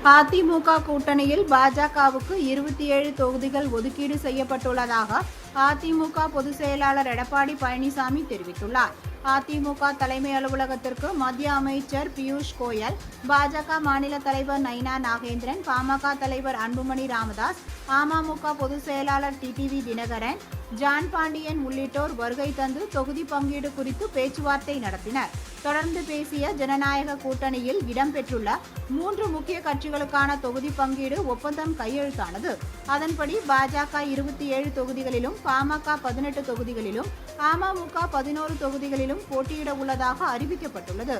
அதிமுக கூட்டணியில் பாஜகவுக்கு 27 தொகுதிகள் ஒதுக்கீடு செய்யப்பட்டுள்ளதாக அதிமுக பொதுச் செயலாளர் எடப்பாடி பழனிசாமி தெரிவித்துள்ளார். அதிமுக தலைமை அலுவலகத்திற்கு மத்திய அமைச்சர் பியூஷ் கோயல், பாஜக மாநில தலைவர் நைனா நாகேந்திரன், பாமக தலைவர் அன்புமணி ராமதாஸ், அமமுக பொதுச் செயலாளர் டிடிவி தினகரன், ஜான் பாண்டியன் உள்ளிட்டோர் வருகை தந்து தொகுதி பங்கீடு குறித்து பேச்சுவார்த்தை நடத்தினர். தொடர்ந்து பேசிய ஜனநாயக கூட்டணியில் இடம்பெற்றுள்ள 3 முக்கிய கட்சிகளுக்கான தொகுதி பங்கீடு ஒப்பந்தம் கையெழுத்தானது. அதன்படி பாஜக 27 தொகுதிகளிலும், பாமக 18 தொகுதிகளிலும், அமமுக 11 தொகுதிகளிலும் போட்டியிட உள்ளதாக அறிவிக்கப்பட்டுள்ளது.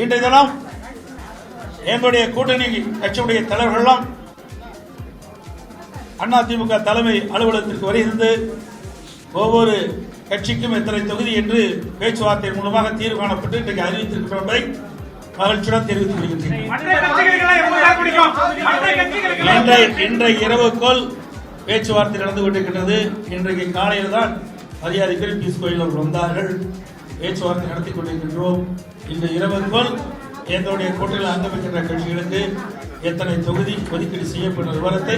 இன்றைய தினம் எங்களுடைய கூட்டணி கட்சியுடைய தலைவர்களெல்லாம் அதிமுக தலைமை அலுவலகத்திற்கு வருகிறது. ஒவ்வொரு கட்சிக்கும் எத்தனை தொகுதி என்று பேச்சுவார்த்தை மூலமாக தீர்வு காணப்பட்டு இன்றைக்கு அறிவித்திருக்கிறோம் என்பதை மகிழ்ச்சியுடன் தெரிவித்துக் கொள்கிறேன். இன்றைய இரவுக்குள் பேச்சுவார்த்தை நடந்து கொண்டிருக்கின்றது. இன்றைக்கு காலையில் தான் மரியாதைக்குரிய பியூஷ் கோயல் அவர்கள் வந்தார்கள். பேச்சுவார்த்தை நடத்தி கொண்டிருக்கின்றோம். இந்த இரவுக்குள் எங்களுடைய கூட்டணியில் அங்கமிக்கின்ற கட்சிகளுக்கு எத்தனை தொகுதி ஒதுக்கீடு செய்யப்பட்ட விவரத்தை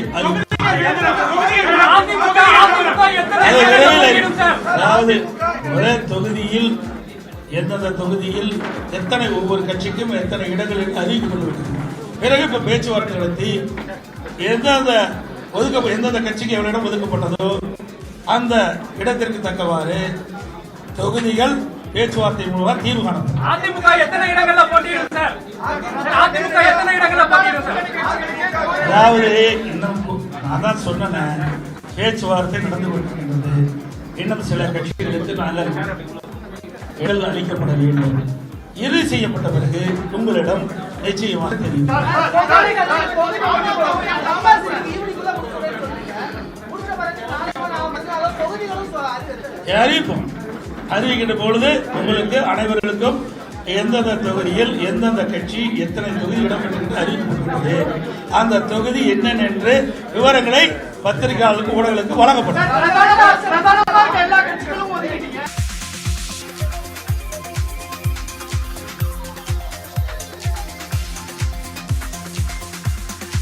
அதாவது ஒரே தொகுதியில் எந்தெந்த தொகுதியில் எத்தனை ஒவ்வொரு கட்சிக்கும் எத்தனை இடங்கள் என்று அறிவிக்கப்பட்டுள்ளது. பிறகு இப்ப பேச்சுவார்த்தை நடத்தி எந்தெந்த கட்சிக்கு எவ்வளவு இடம் ஒதுக்கப்பட்டதோ அந்த இடத்திற்கு தக்கவாறு தொகுதிகள் பேச்சுவார்த்தை மூலமாக தீர்வு காணும். அதிமுக எத்தனை இடங்கள்ல போட்டியிடும் சார்? அதிமுக எத்தனை இடங்கள்ல போட்டியிடும் சார்? அதாவது இன்னும் நான் தான் சொன்னேன், பேச்சுவார்த்தை நடந்து கொண்டிருக்கின்றது. இன்னும் சில கட்சிகளுக்கு நாங்கள் இடம் அளிக்கப்பட வேண்டும். இறுதி செய்யப்பட்ட பிறகு உங்களிடம் நிச்சயமாக தெரியும். அறிவிப்போம். அறிவிக்கின்ற பொழுது உங்களுக்கு அனைவர்களுக்கும் எந்தெந்த தொகுதியில் எந்தெந்த கட்சி எத்தனை தொகுதி இடம்பெற்று அறிவிக்கப்பட்டுள்ளது, அந்த தொகுதி என்னென்ன என்று விவரங்களை பத்திரிகையாளர்களுக்கு ஊடகங்களுக்கு வழங்கப்படும்.